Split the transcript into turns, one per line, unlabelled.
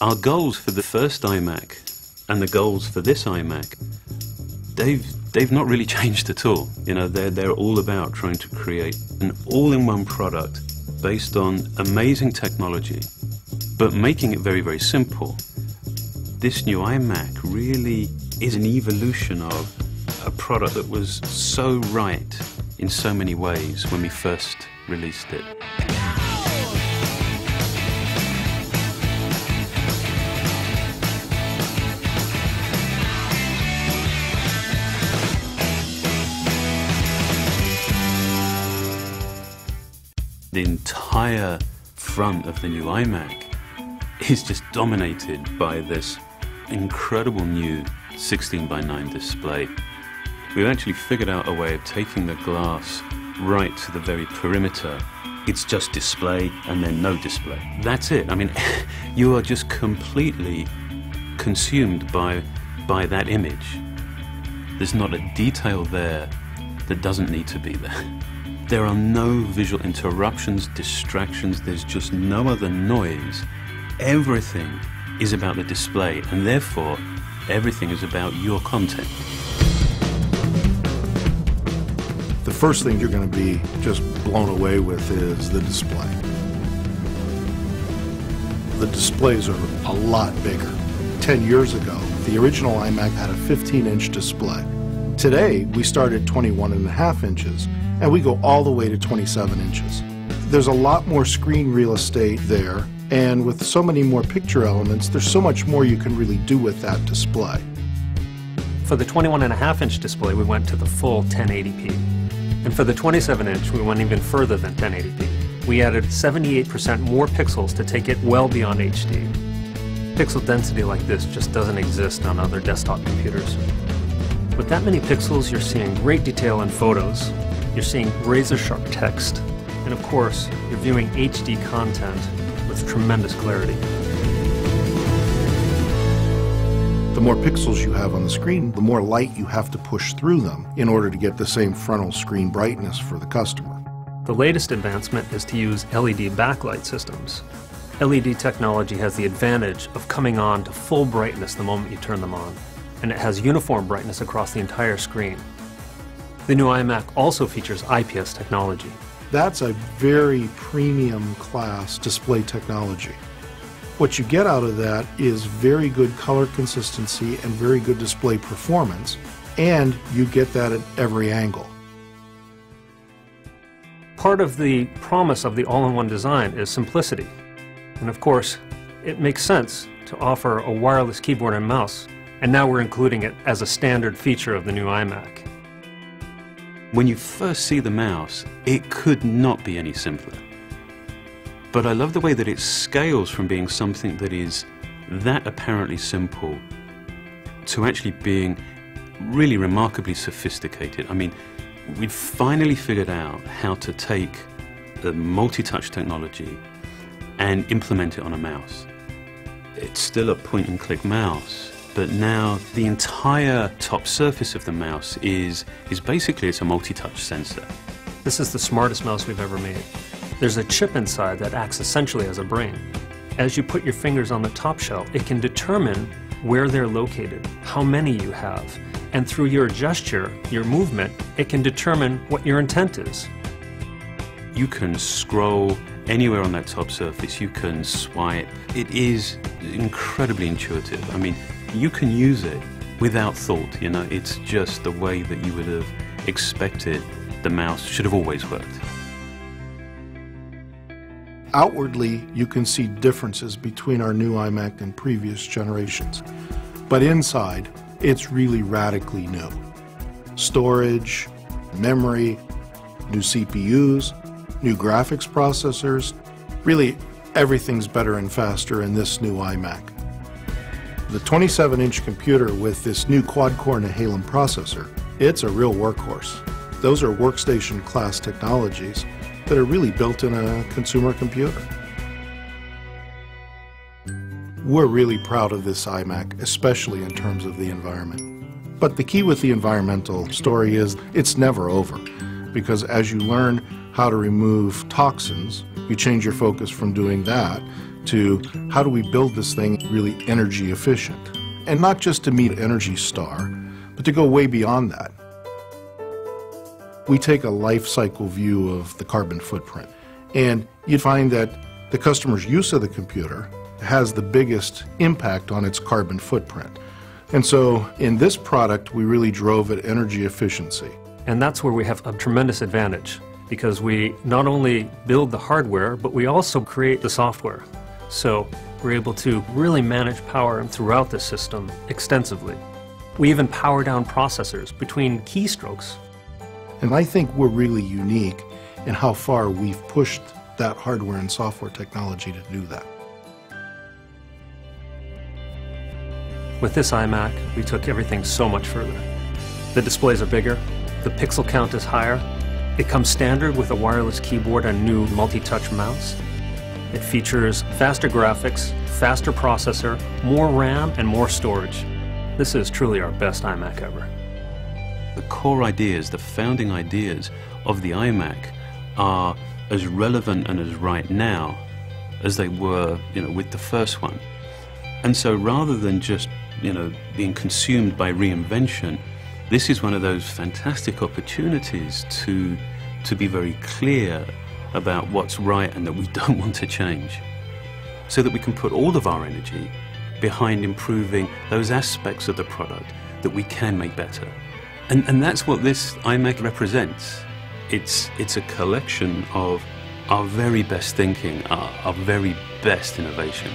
Our goals for the first iMac and the goals for this iMac, they've not really changed at all. You know, they're all about trying to create an all-in-one product based on amazing technology, but making it very, very simple. This new iMac really is an evolution of a product that was so right in so many ways when we first released it. The entire front of the new iMac is just dominated by this incredible new 16:9 display. We've actually figured out a way of taking the glass right to the very perimeter. It's just display and then no display. That's it. I mean, you are just completely consumed by that image. There's not a detail there that doesn't need to be there. There are no visual interruptions, distractions, there's just no other noise. Everything is about the display, and therefore, everything is about your content.
The first thing you're going to be just blown away with is the display. The displays are a lot bigger. 10 years ago, the original iMac had a 15-inch display. Today, we start at 21.5 inches, and we go all the way to 27 inches. There's a lot more screen real estate there, and with so many more picture elements, there's so much more you can really do with that display.
For the 21.5-inch display, we went to the full 1080p. And for the 27-inch, we went even further than 1080p. We added 78% more pixels to take it well beyond HD. Pixel density like this just doesn't exist on other desktop computers. With that many pixels, you're seeing great detail in photos, you're seeing razor-sharp text, and of course, you're viewing HD content with tremendous clarity.
The more pixels you have on the screen, the more light you have to push through them in order to get the same frontal screen brightness for the customer.
The latest advancement is to use LED backlight systems. LED technology has the advantage of coming on to full brightness the moment you turn them on, and it has uniform brightness across the entire screen. The new iMac also features IPS technology.
That's a very premium class display technology. What you get out of that is very good color consistency and very good display performance, and you get that at every angle.
Part of the promise of the all-in-one design is simplicity. And of course, it makes sense to offer a wireless keyboard and mouse, and now we're including it as a standard feature of the new iMac.
When you first see the mouse, it could not be any simpler. But I love the way that it scales from being something that is that apparently simple to actually being really remarkably sophisticated. I mean, we'd finally figured out how to take the multi-touch technology and implement it on a mouse. It's still a point-and-click mouse, but now the entire top surface of the mouse is basically it's a multi-touch sensor.
This is the smartest mouse we've ever made. There's a chip inside that acts essentially as a brain. As you put your fingers on the top shell, it can determine where they're located, how many you have, and through your gesture, your movement, it can determine what your intent is.
You can scroll anywhere on that top surface, you can swipe. It is incredibly intuitive. I mean, you can use it without thought, you know, it's just the way that you would have expected the mouse should have always worked.
Outwardly, you can see differences between our new iMac and previous generations, but inside, it's really radically new. Storage, memory, new CPUs, new graphics processors, really everything's better and faster in this new iMac. The 27-inch computer with this new quad-core Nehalem processor, it's a real workhorse. Those are workstation class technologies that are really built in a consumer computer. We're really proud of this iMac, especially in terms of the environment. But the key with the environmental story is it's never over, because as you learn how to remove toxins, you change your focus from doing that to how do we build this thing really energy efficient? And not just to meet Energy Star, but to go way beyond that. We take a life cycle view of the carbon footprint, and you find that the customer's use of the computer has the biggest impact on its carbon footprint. And so in this product, we really drove at energy efficiency.
And that's where we have a tremendous advantage, because we not only build the hardware, but we also create the software. So we're able to really manage power throughout the system extensively. We even power down processors between keystrokes.
And I think we're really unique in how far we've pushed that hardware and software technology to do that.
With this iMac, we took everything so much further. The displays are bigger, the pixel count is higher, it comes standard with a wireless keyboard and new multi-touch mouse. It features faster graphics, faster processor, more RAM, and more storage. This is truly our best iMac ever.
The core ideas, the founding ideas of the iMac are as relevant and as right now as they were, with the first one. And so rather than just, being consumed by reinvention, this is one of those fantastic opportunities to be very clear about what's right and that we don't want to change, so that we can put all of our energy behind improving those aspects of the product that we can make better. And that's what this iMac represents. It's a collection of our very best thinking, our very best innovation.